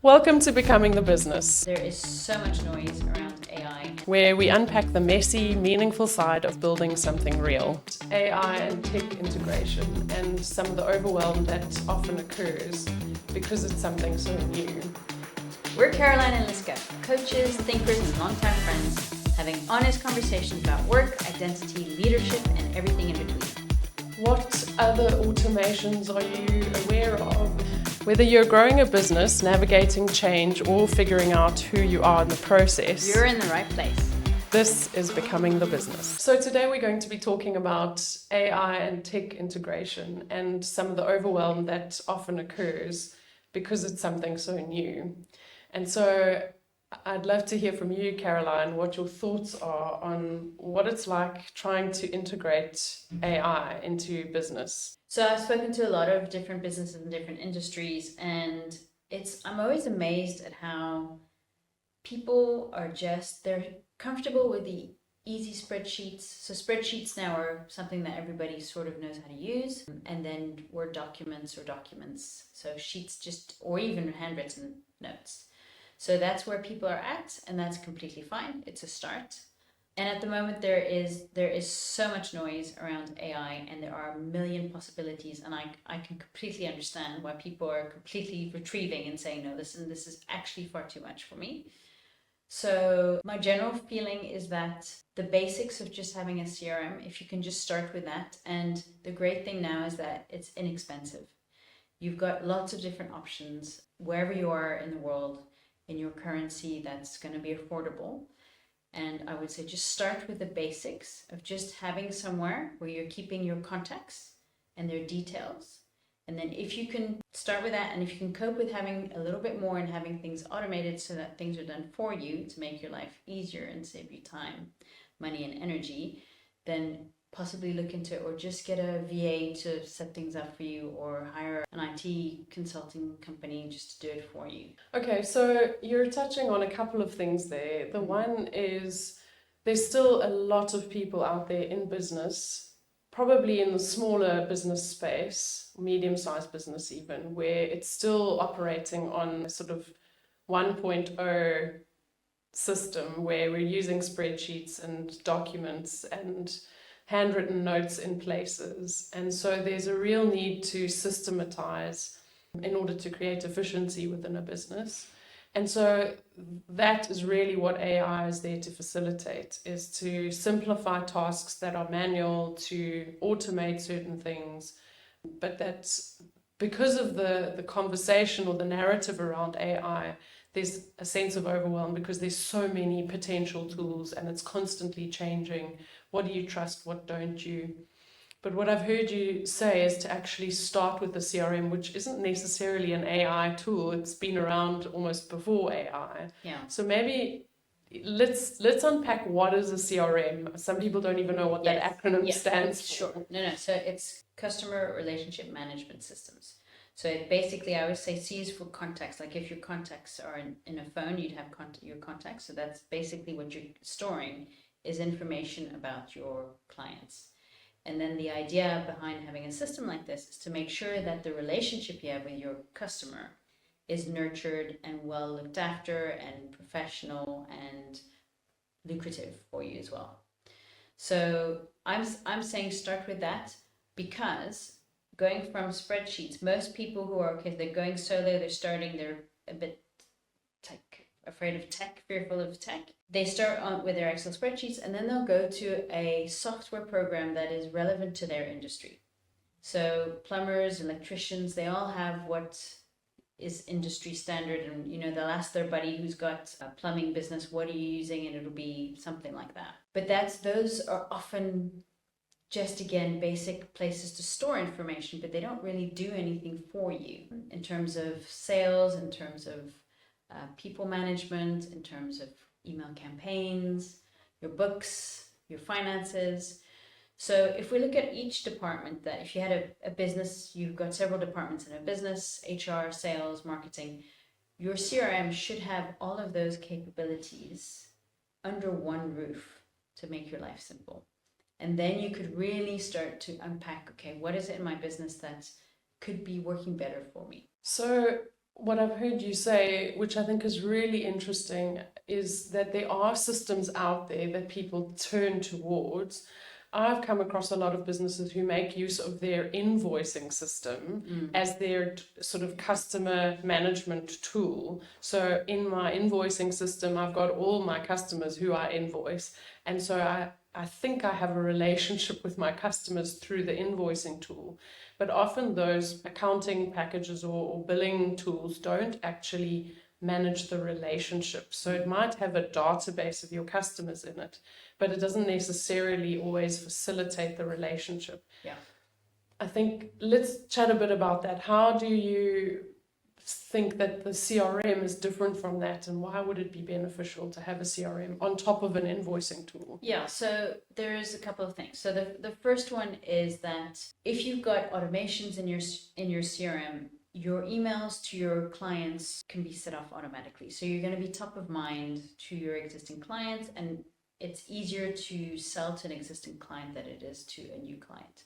Welcome to Becoming the Business, There is so much noise around AI. where we unpack the messy, meaningful side of building something real. AI and tech integration, and some of the overwhelm that often occurs because it's something so new. We're Caroline and Liska, coaches, thinkers, and longtime friends, having honest conversations about work, identity, leadership, and everything in between. What other automations are you aware of? Whether you're growing a business, navigating change, or figuring out who you are in the process, You're in the right place. this is Becoming the Business. So today we're going to be talking about AI and tech integration and some of the overwhelm that often occurs because it's something so new. And so I'd love to hear from you, Caroline, what your thoughts are on what it's like trying to integrate AI into business. So I've spoken to a lot of different businesses and different industries, and I'm always amazed at how people they're comfortable with the easy spreadsheets. So spreadsheets now are something that everybody sort of knows how to use, and then Word documents or documents. So sheets or even handwritten notes. So that's where people are at, and that's completely fine. It's a start. And at the moment, there is so much noise around AI, and there are a million possibilities. And I can completely understand why people are completely retrieving and saying, no, listen, this is actually far too much for me. So my general feeling is that the basics of just having a CRM, if you can just start with that, and the great thing now is that it's inexpensive. You've got lots of different options wherever you are in the world in your currency that's going to be affordable. And I would say just start with the basics of just having somewhere where you're keeping your contacts and their details. And then if you can start with that, and if you can cope with having a little bit more and having things automated so that things are done for you to make your life easier and save you time, money, and energy, then possibly look into it, or just get a VA to set things up for you, or hire an IT consulting company just to do it for you. Okay, so you're touching on a couple of things there. The one is there's still a lot of people out there in business, probably in the smaller business space, medium-sized business even, where it's still operating on a sort of 1.0 system where we're using spreadsheets and documents and handwritten notes in places. And so there's a real need to systematize in order to create efficiency within a business. And so that is really what AI is there to facilitate, is to simplify tasks that are manual, to automate certain things. But that's because of the conversation or the narrative around AI, there's a sense of overwhelm because there's so many potential tools and it's constantly changing. What do you trust? What don't you? But what I've heard you say is to actually start with the CRM, which isn't necessarily an AI tool. It's been around almost before AI. Yeah. So maybe let's unpack what is a CRM. Some people don't even know what that acronym stands for. Sure. No. So it's Customer Relationship Management Systems. So it basically, I always say C is for contacts. Like if your contacts are in a phone, you'd have your contacts. So that's basically what you're storing, is information about your clients. And then the idea behind having a system like this is to make sure that the relationship you have with your customer is nurtured and well looked after and professional and lucrative for you as well. So I'm saying start with that, because going from spreadsheets, most people who are they're going solo, they're a bit afraid of tech, fearful of tech. They start with their Excel spreadsheets, and then they'll go to a software program that is relevant to their industry. So plumbers, electricians, they all have what is industry standard, and they'll ask their buddy who's got a plumbing business, what are you using, and it'll be something like that. But those are often just, again, basic places to store information, but they don't really do anything for you in terms of sales, in terms of people management, in terms of email campaigns, your books, your finances. So if we look at each department, that if you had a business, you've got several departments in a business, HR, sales, marketing, your CRM should have all of those capabilities under one roof to make your life simple. And then you could really start to unpack, okay, what is it in my business that could be working better for me? So What I've heard you say, which I think is really interesting, is that there are systems out there that people turn towards. I've come across a lot of businesses who make use of their invoicing system as their sort of customer management tool. So in my invoicing system, I've got all my customers who I invoice. And so I think I have a relationship with my customers through the invoicing tool. But often those accounting packages or billing tools don't actually manage the relationship. So it might have a database of your customers in it, but it doesn't necessarily always facilitate the relationship. Yeah. I think let's chat a bit about that. How do you think that the CRM is different from that, and why would it be beneficial to have a CRM on top of an invoicing tool? Yeah, so there's a couple of things. So the first one is that if you've got automations in your CRM, your emails to your clients can be set off automatically. So you're going to be top of mind to your existing clients, and it's easier to sell to an existing client than it is to a new client.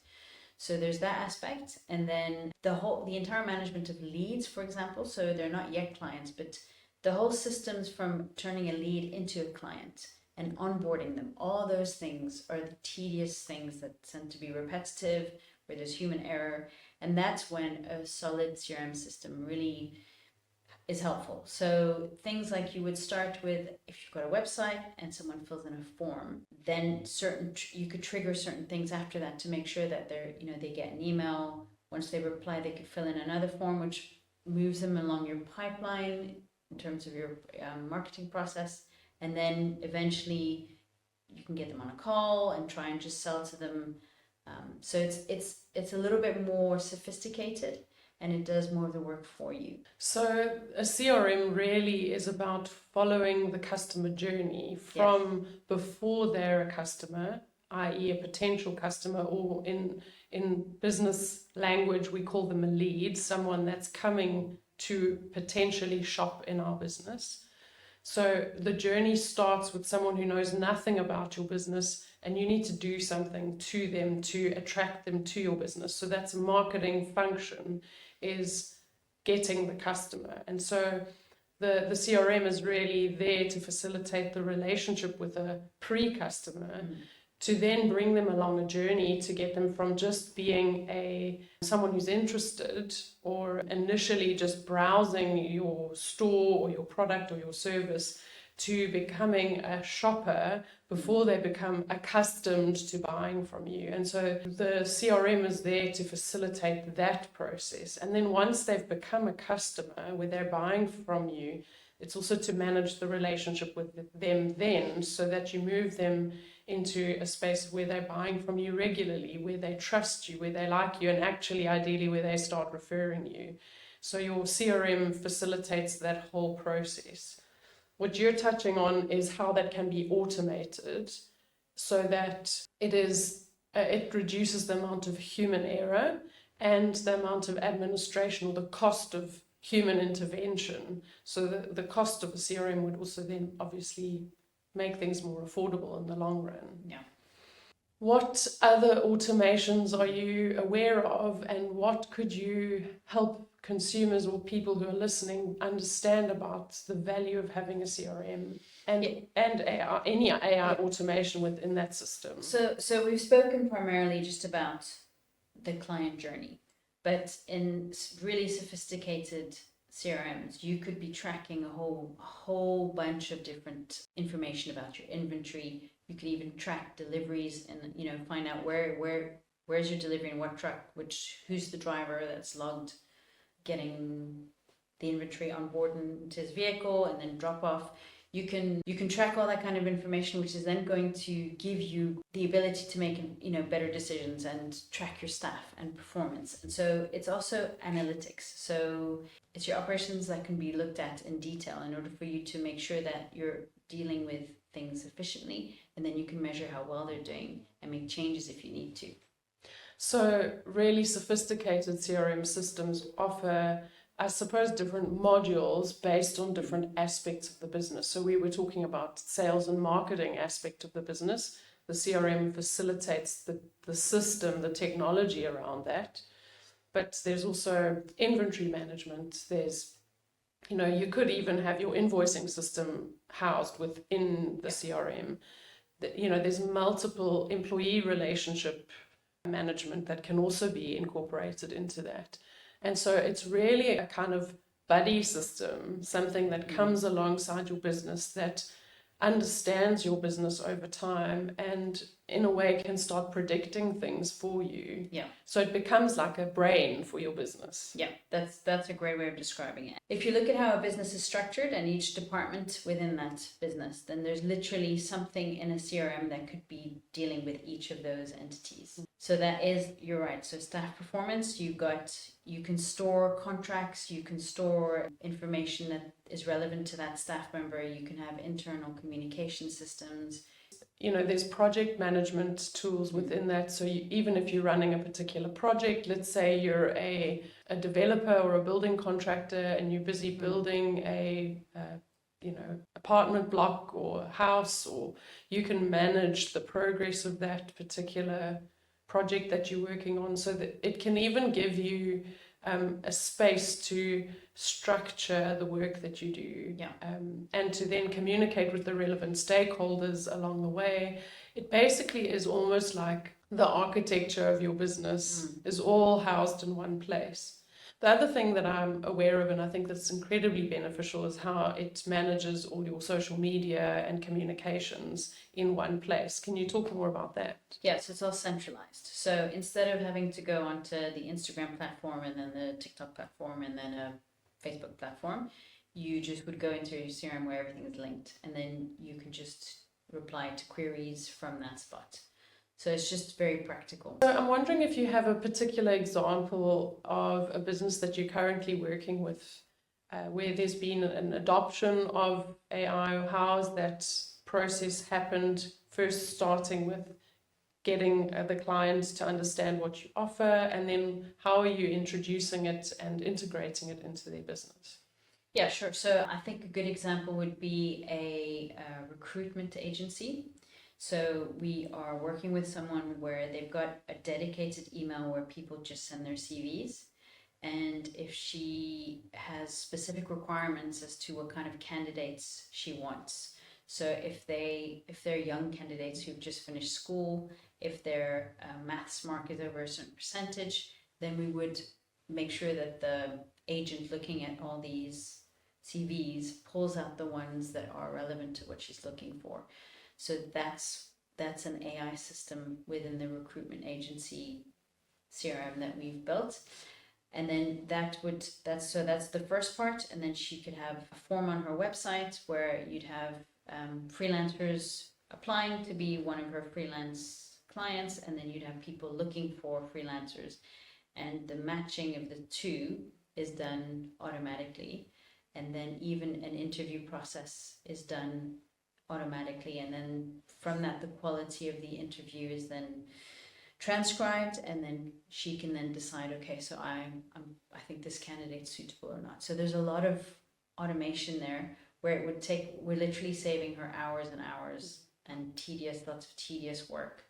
So there's that aspect. And then the entire management of leads, for example, so they're not yet clients, but the whole systems from turning a lead into a client and onboarding them, all those things are the tedious things that tend to be repetitive, where there's human error. And that's when a solid CRM system really is helpful. So things like you would start with, if you've got a website and someone fills in a form, then you could trigger certain things after that to make sure that they get an email. Once they reply, they could fill in another form, which moves them along your pipeline in terms of your marketing process. And then eventually you can get them on a call and try and just sell to them. So it's a little bit more sophisticated, and it does more of the work for you. So a CRM really is about following the customer journey from before they're a customer, i.e. a potential customer, or in business language we call them a lead, someone that's coming to potentially shop in our business. So the journey starts with someone who knows nothing about your business, and you need to do something to them to attract them to your business. So that's a marketing function, is getting the customer. And so the CRM is really there to facilitate the relationship with a pre-customer, to then bring them along a journey to get them from just being someone who's interested or initially just browsing your store or your product or your service, to becoming a shopper before they become accustomed to buying from you. And so the CRM is there to facilitate that process. And then once they've become a customer where they're buying from you, it's also to manage the relationship with them then, so that you move them into a space where they're buying from you regularly, where they trust you, where they like you, and actually ideally where they start referring you. So your CRM facilitates that whole process. What you're touching on is how that can be automated so that it reduces the amount of human error and the amount of administration, or the cost of human intervention. So the cost of a CRM would also then obviously make things more affordable in the long run. Yeah. What other automations are you aware of, and what could you help consumers or people who are listening understand about the value of having a CRM and AI, any AI automation within that system? So we've spoken primarily just about the client journey, but in really sophisticated CRMs, you could be tracking a whole bunch of different information about your inventory. You could even track deliveries and find out where's your delivery and what truck, who's the driver that's logged, getting the inventory on board into his vehicle, and then drop off. You can track all that kind of information, which is then going to give you the ability to make better decisions and track your staff and performance. And so it's also analytics. So it's your operations that can be looked at in detail in order for you to make sure that you're dealing with things efficiently, and then you can measure how well they're doing and make changes if you need to. So really sophisticated CRM systems offer, I suppose, different modules based on different aspects of the business. So we were talking about sales and marketing aspect of the business. The CRM facilitates the system, the technology around that. But there's also inventory management, there's you could even have your invoicing system housed within the CRM. There's multiple employee relationship management that can also be incorporated into that. And so it's really a kind of buddy system, something that comes alongside your business, that understands your business over time and in a way can start predicting things for you. Yeah. So it becomes like a brain for your business. Yeah, that's a great way of describing it. If you look at how a business is structured and each department within that business, then there's literally something in a CRM that could be dealing with each of those entities. So that is, you're right. So staff performance, you can store contracts, you can store information that is relevant to that staff member, you can have internal communication systems. There's project management tools within that. So even if you're running a particular project, let's say you're a developer or a building contractor and you're busy building a apartment block or house, or you can manage the progress of that particular project that you're working on, so that it can even give you a space to structure the work that you do, and to then communicate with the relevant stakeholders along the way. It basically is almost like the architecture of your business is all housed in one place. The other thing that I'm aware of, and I think that's incredibly beneficial, is how it manages all your social media and communications in one place. Can you talk more about that? Yes, it's all centralized. So instead of having to go onto the Instagram platform and then the TikTok platform and then a Facebook platform, you just would go into your CRM where everything is linked, and then you can just reply to queries from that spot. So it's just very practical. So I'm wondering if you have a particular example of a business that you're currently working with, where there's been an adoption of AI, or how has that process happened, first starting with getting the clients to understand what you offer, and then how are you introducing it and integrating it into their business? Yeah, sure. So I think a good example would be a recruitment agency. So we are working with someone where they've got a dedicated email where people just send their CVs. And if she has specific requirements as to what kind of candidates she wants. So if they're young candidates who've just finished school, if their maths mark is over a certain percentage, then we would make sure that the agent looking at all these CVs pulls out the ones that are relevant to what she's looking for. So that's an AI system within the recruitment agency CRM that we've built. And then that's the first part. And then she could have a form on her website where you'd have freelancers applying to be one of her freelance clients, and then you'd have people looking for freelancers, and the matching of the two is done automatically. And then even an interview process is done automatically, and then from that the quality of the interview is then transcribed, and then she can then decide, okay, so I think this candidate's suitable or not. So there's a lot of automation there where we're literally saving her hours and hours and lots of tedious work,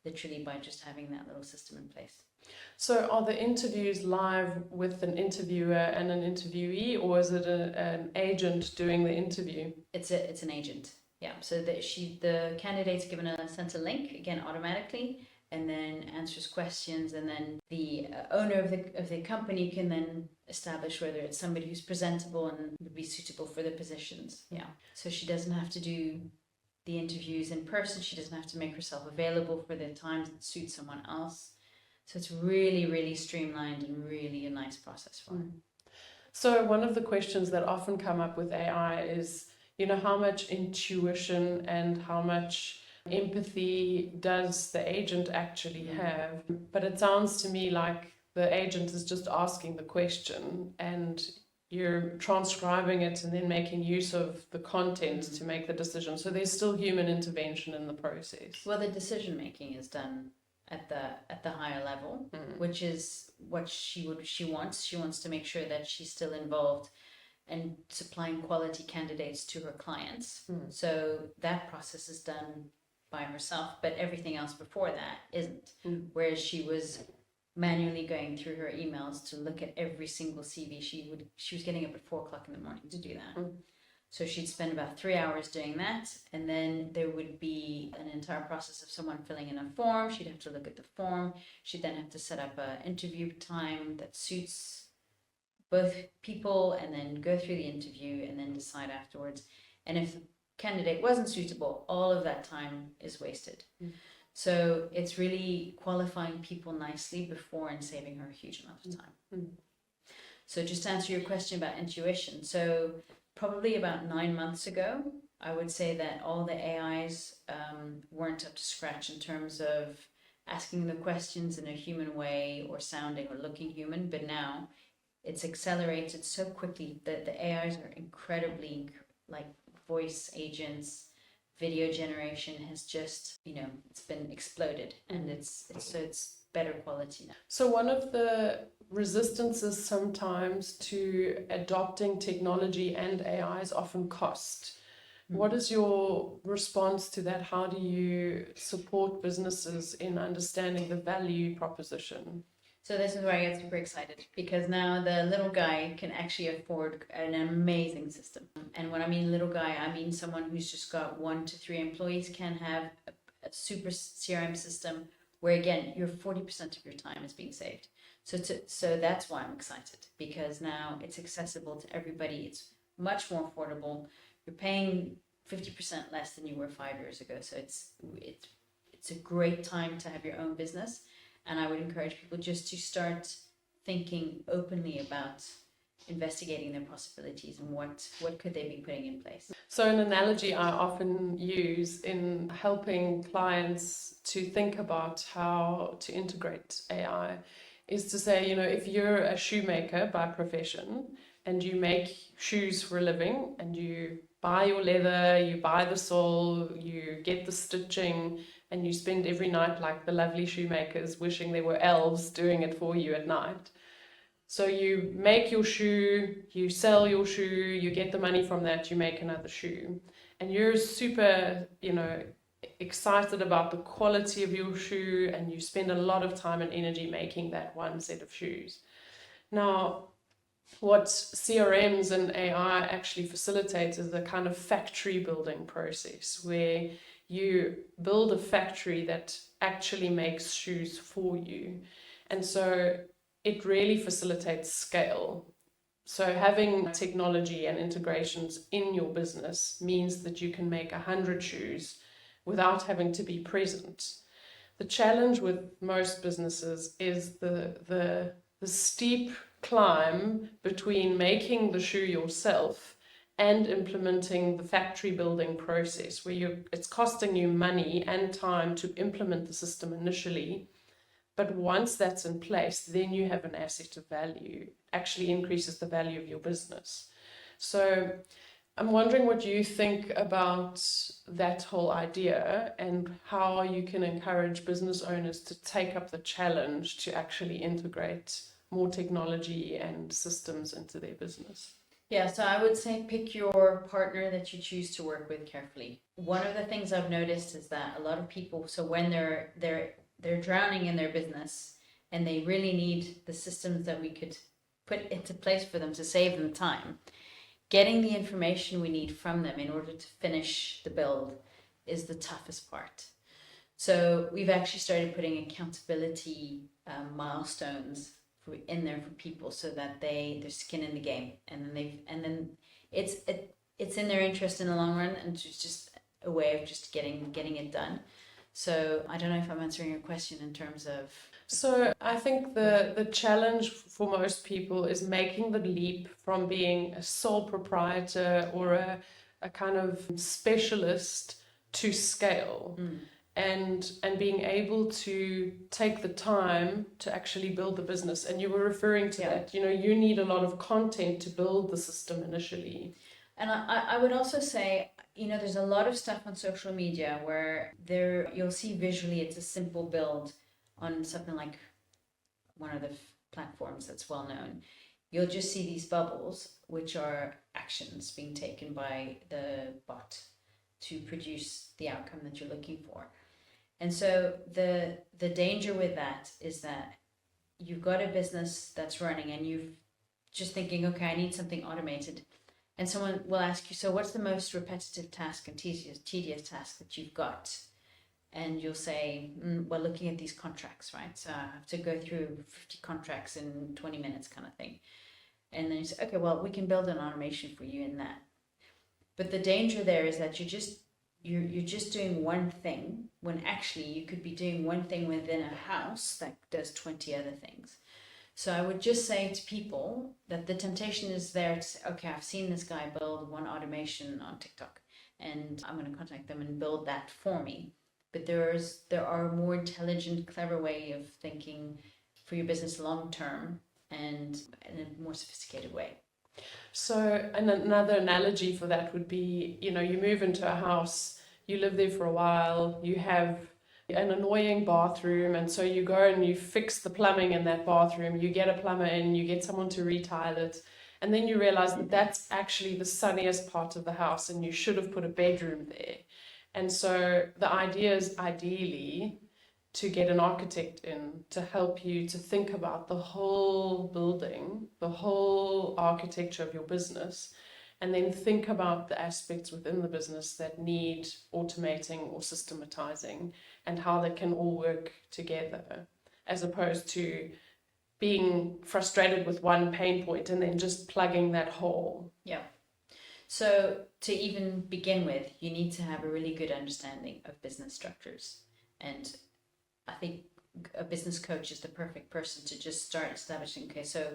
literally by just having that little system in place. So are the interviews live with an interviewer and an interviewee, or is it an agent doing the interview? It's an agent. Yeah, so the candidate's sent a link, again, automatically, and then answers questions, and then the owner of the company can then establish whether it's somebody who's presentable and would be suitable for the positions. Yeah, so she doesn't have to do the interviews in person. She doesn't have to make herself available for the times that suit someone else. So it's really, really streamlined and really a nice process for her. So one of the questions that often come up with AI is, how much intuition and how much empathy does the agent actually have? But it sounds to me like the agent is just asking the question and you're transcribing it and then making use of the content to make the decision. So there's still human intervention in the process. Well, the decision making is done at the higher level, which is what she wants. She wants to make sure that she's still involved and supplying quality candidates to her clients. So that process is done by herself, but everything else before that isn't. Whereas she was manually going through her emails to look at every single CV. She was getting up at 4 o'clock in the morning to do that. So she'd spend about 3 hours doing that, and then there would be an entire process of someone filling in a form. She'd have to look at the form. She'd then have to set up an interview time that suits both people, and then go through the interview and then decide afterwards. And if the candidate wasn't suitable, all of that time is wasted. So it's really qualifying people nicely before and saving her a huge amount of time. So just to answer your question about intuition, so probably about 9 months ago, I would say that all the AIs weren't up to scratch in terms of asking the questions in a human way or sounding or looking human, but now it's accelerated so quickly that the AIs are incredibly, like voice agents, video generation has just, it's been exploded, and it's better quality now. So one of the resistances sometimes to adopting technology and AI is often cost. What is your response to that? How do you support businesses in understanding the value proposition? So this is where I get super excited, because now the little guy can actually afford an amazing system. And when I mean little guy, I mean someone who's just got 1 to 3 employees can have a super CRM system where, again, your 40% of your time is being saved. So that's why I'm excited, because now it's accessible to everybody. It's much more affordable. You're paying 50% less than you were 5 years ago. So it's a great time to have your own business. And I would encourage people just to start thinking openly about investigating their possibilities and what could they be putting in place. So an analogy I often use in helping clients to think about how to integrate AI is to say, if you're a shoemaker by profession and you make shoes for a living, and you buy your leather, you buy the sole, you get the stitching, and you spend every night like the lovely shoemakers wishing there were elves doing it for you at night. So you make your shoe, you sell your shoe, you get the money from that, you make another shoe. And you're super, excited about the quality of your shoe, and you spend a lot of time and energy making that one set of shoes. Now, what CRMs and AI actually facilitate is a kind of factory building process where you build a factory that actually makes shoes for you. And so it really facilitates scale. So having technology and integrations in your business means that you can make 100 shoes without having to be present. The challenge with most businesses is the steep climb between making the shoe yourself and implementing the factory building process, where it's costing you money and time to implement the system initially. But once that's in place, then you have an asset of value. It actually increases the value of your business. So I'm wondering what you think about that whole idea, and how you can encourage business owners to take up the challenge to actually integrate more technology and systems into their business. Yeah, so I would say pick your partner that you choose to work with carefully. One of the things I've noticed is that a lot of people, so when they're drowning in their business and they really need the systems that we could put into place for them to save them time, getting the information we need from them in order to finish the build is the toughest part. So we've actually started putting accountability milestones in there for people, so that their skin in the game, and then it's in their interest in the long run, and it's just a way of just getting it done. So I don't know if I'm answering your question in terms of. So I think the challenge for most people is making the leap from being a sole proprietor or a kind of specialist to scale. And being able to take the time to actually build the business. And you were referring to that, you need a lot of content to build the system initially. And I would also say, there's a lot of stuff on social media where you'll see visually it's a simple build on something like one of the platforms that's well known. You'll just see these bubbles, which are actions being taken by the bot to produce the outcome that you're looking for. And so the danger with that is that you've got a business that's running and you've just thinking, okay, I need something automated. And someone will ask you, so what's the most repetitive task and tedious task that you've got? And you'll say, well, looking at these contracts, right? So I have to go through 50 contracts in 20 minutes kind of thing. And then you say, okay, well, we can build an automation for you in that. But the danger there is that you're just doing one thing when actually you could be doing one thing within a house that does 20 other things. So I would just say to people that the temptation is there to say, okay, I've seen this guy build one automation on TikTok and I'm going to contact them and build that for me. But there are a more intelligent, clever way of thinking for your business long term and in a more sophisticated way. So, and another analogy for that would be, you move into a house, you live there for a while, you have an annoying bathroom, and so you go and you fix the plumbing in that bathroom, you get a plumber in, you get someone to retile it, and then you realize that that's actually the sunniest part of the house and you should have put a bedroom there. And so the idea is ideally to get an architect in to help you to think about the whole building, the whole architecture of your business, and then think about the aspects within the business that need automating or systematizing and how they can all work together, as opposed to being frustrated with one pain point and then just plugging that hole. Yeah. So to even begin with, you need to have a really good understanding of business structures. And I think a business coach is the perfect person to just start establishing, okay, so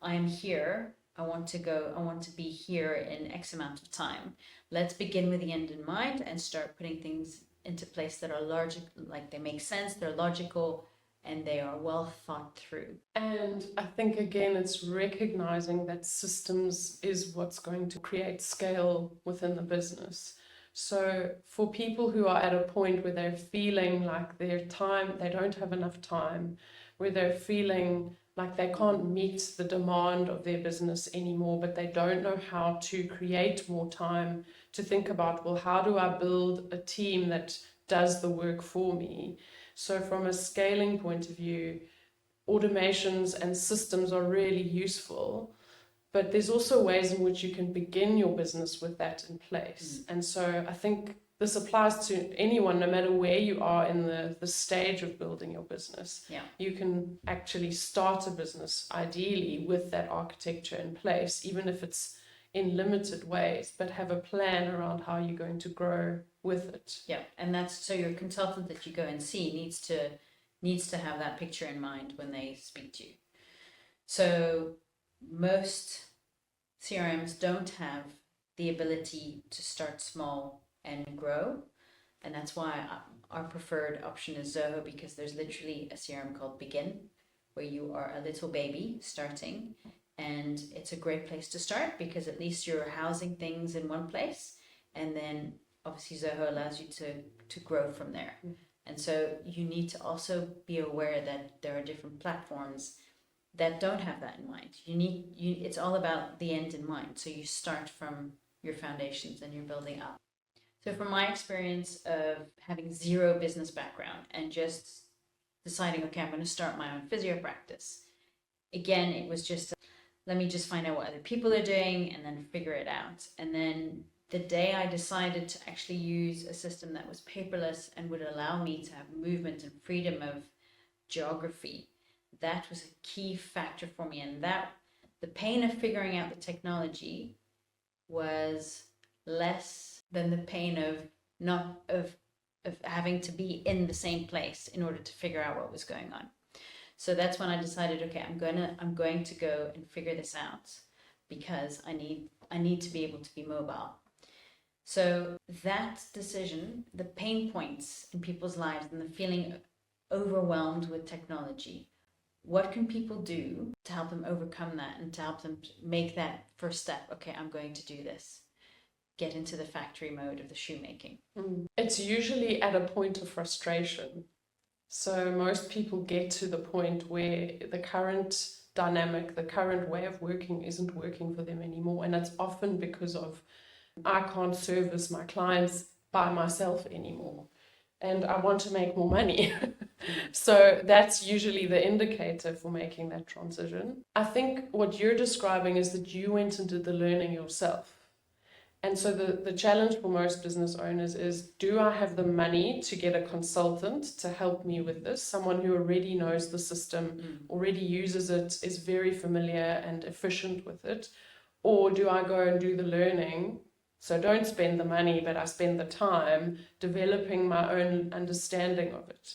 I am here, I want to be here in X amount of time. Let's begin with the end in mind and start putting things into place that are like they make sense, they're logical, and they are well thought through. And I think, again, it's recognizing that systems is what's going to create scale within the business. So for people who are at a point where they're feeling like they don't have enough time, where they're feeling like they can't meet the demand of their business anymore, but they don't know how to create more time to think about, well, how do I build a team that does the work for me? So from a scaling point of view, automations and systems are really useful, but there's also ways in which you can begin your business with that in place. And so I think this applies to anyone, no matter where you are in the stage of building your business. Yeah. You can actually start a business ideally with that architecture in place, even if it's in limited ways, but have a plan around how you're going to grow with it. Yeah, and that's so your consultant that you go and see needs to have that picture in mind when they speak to you. So most CRMs don't have the ability to start small and grow, and that's why our preferred option is Zoho, because there's literally a CRM called Begin, where you are a little baby starting, and it's a great place to start because at least you're housing things in one place, and then obviously Zoho allows you to grow from there. And so you need to also be aware that there are different platforms that don't have that in mind. It's all about the end in mind. So you start from your foundations and you're building up. So from my experience of having zero business background and just deciding, okay, I'm going to start my own physio practice. Again, it was just, let me just find out what other people are doing and then figure it out. And then the day I decided to actually use a system that was paperless and would allow me to have movement and freedom of geography, that was a key factor for me. And that the pain of figuring out the technology was less than the pain of having to be in the same place in order to figure out what was going on. So that's when I decided, okay, I'm going to go and figure this out because I need to be able to be mobile. So that decision, the pain points in people's lives and the feeling overwhelmed with technology, what can people do to help them overcome that and to help them make that first step? Okay, I'm going to do this. Get into the factory mode of the shoemaking. It's usually at a point of frustration. So most people get to the point where the current dynamic, the current way of working isn't working for them anymore. And it's often because of, I can't service my clients by myself anymore. and I want to make more money. So that's usually the indicator for making that transition. I think what you're describing is that you went and did the learning yourself. And so the challenge for most business owners is, do I have the money to get a consultant to help me with this? Someone who already knows the system, already uses it, is very familiar and efficient with it. Or do I go and do the learning? So don't spend the money, but I spend the time developing my own understanding of it.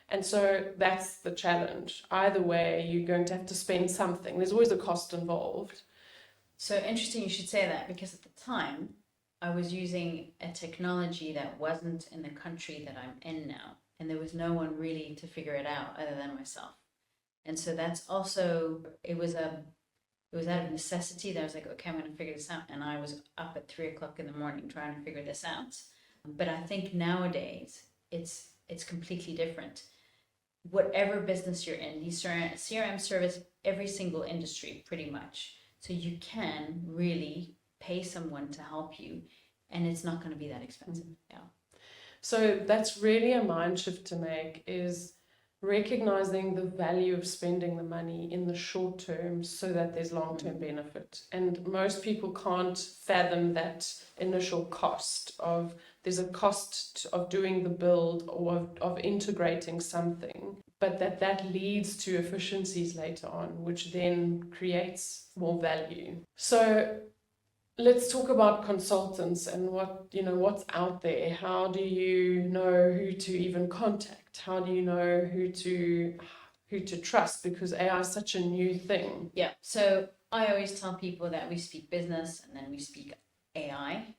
And so that's the challenge. Either way, you're going to have to spend something. There's always a cost involved. So interesting you should say that, because at the time I was using a technology that wasn't in the country that I'm in now, and there was no one really to figure it out other than myself. And so that's also, it was out of necessity that I was like, okay, I'm going to figure this out. And I was up at 3 o'clock in the morning trying to figure this out. But I think nowadays it's completely different. Whatever business you're in, these CRM service every single industry pretty much. So you can really pay someone to help you, and it's not going to be that expensive. Yeah. So that's really a mind shift to make, is recognizing the value of spending the money in the short term so that there's long-term benefit. And most people can't fathom that initial cost of, there's a cost of doing the build or of integrating something, but that leads to efficiencies later on, which then creates more value. So let's talk about consultants and what's out there. How do you know who to even contact? How do you know who to trust? Because AI is such a new thing. Yeah. So I always tell people that we speak business and then we speak AI.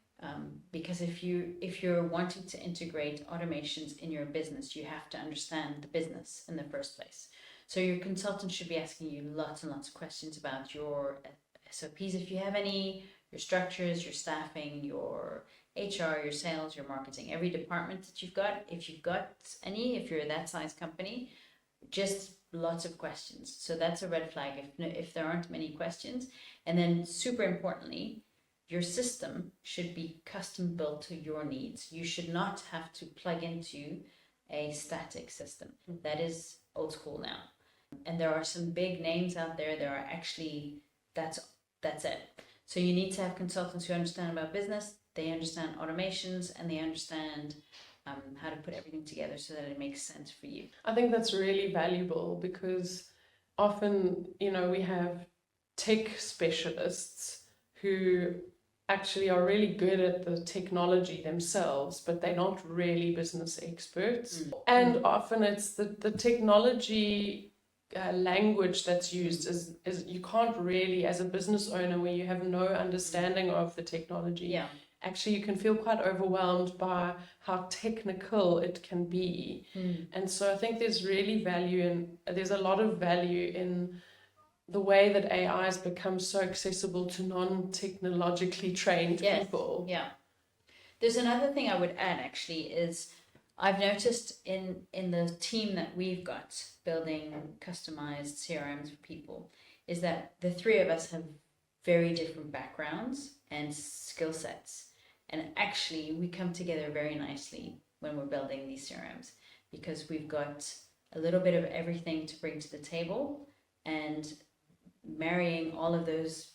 Because if you're wanting to integrate automations in your business, you have to understand the business in the first place. So your consultant should be asking you lots and lots of questions about your SOPs, if you have any, your structures, your staffing, your HR, your sales, your marketing, every department that you've got. If you've got any, if you're that size company, just lots of questions. So that's a red flag if there aren't many questions. And then super importantly, your system should be custom built to your needs. You should not have to plug into a static system. That is old school now. And there are some big names out there. There are actually, that's it. So you need to have consultants who understand about business, they understand automations, and they understand how to put everything together so that it makes sense for you. I think that's really valuable, because often, we have tech specialists who actually are really good at the technology themselves, but they're not really business experts. And often it's the technology language that's used is you can't really, as a business owner where you have no understanding of the technology, actually you can feel quite overwhelmed by how technical it can be. And so I think there's a lot of value in the way that AI has become so accessible to non-technologically trained people. Yeah. There's another thing I would add actually is, I've noticed in the team that we've got building customized CRMs for people, is that the three of us have very different backgrounds and skill sets. And actually we come together very nicely when we're building these CRMs, because we've got a little bit of everything to bring to the table, and marrying all of those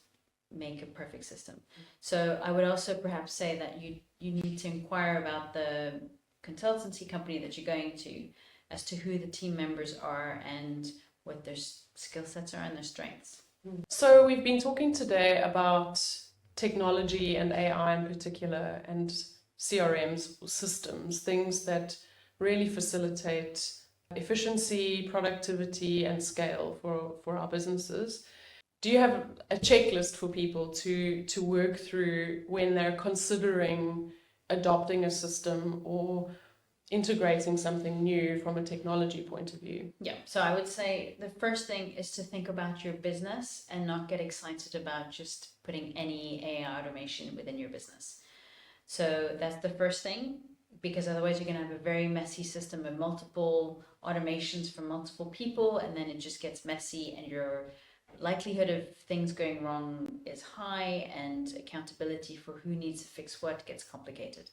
make a perfect system. So I would also perhaps say that you need to inquire about the consultancy company that you're going to, as to who the team members are and what their skill sets are and their strengths. So we've been talking today about technology and AI in particular, and CRMs, systems, things that really facilitate efficiency, productivity, and scale for our businesses. Do you have a checklist for people to work through when they're considering adopting a system or integrating something new from a technology point of view? Yeah, so I would say the first thing is to think about your business and not get excited about just putting any AI automation within your business. So that's the first thing, because otherwise you're going to have a very messy system of multiple automations from multiple people, and then it just gets messy, and your likelihood of things going wrong is high, and accountability for who needs to fix what gets complicated.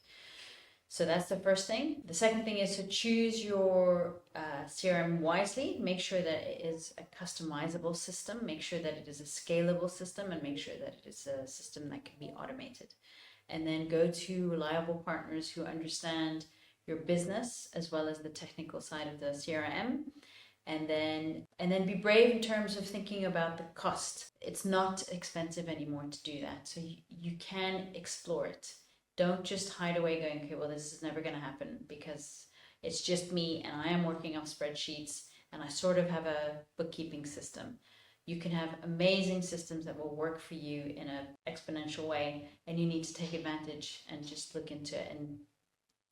So that's the first thing. The second thing is to choose your CRM wisely. Make sure that it is a customizable system. Make sure that it is a scalable system, and make sure that it is a system that can be automated. And then go to reliable partners who understand your business as well as the technical side of the CRM. And then be brave in terms of thinking about the cost. It's not expensive anymore to do that. So you can explore it. Don't just hide away going, okay, well, this is never going to happen because it's just me and I am working off spreadsheets and I sort of have a bookkeeping system. You can have amazing systems that will work for you in an exponential way, and you need to take advantage and just look into it and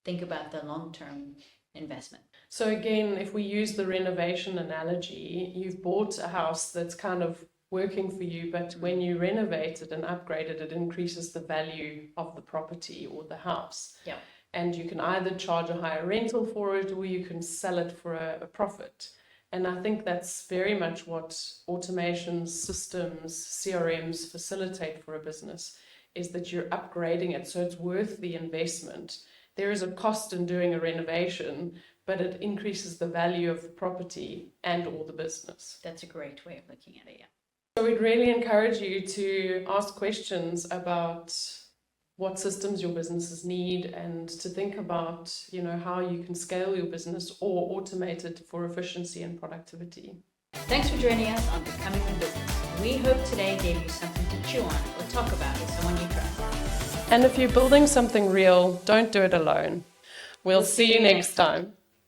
think about the long-term investment. So again, if we use the renovation analogy, you've bought a house that's kind of working for you, but when you renovate it and upgrade it, it increases the value of the property or the house. Yeah. And you can either charge a higher rental for it or you can sell it for a profit. And I think that's very much what automations, systems, CRMs facilitate for a business, is that you're upgrading it so it's worth the investment. There is a cost in doing a renovation, but it increases the value of the property and or the business. That's a great way of looking at it, yeah. So we'd really encourage you to ask questions about what systems your businesses need and to think about, how you can scale your business or automate it for efficiency and productivity. Thanks for joining us on Becoming the Business. We hope today gave you something to chew on or talk about with someone you trust. And if you're building something real, don't do it alone. We'll see you next time.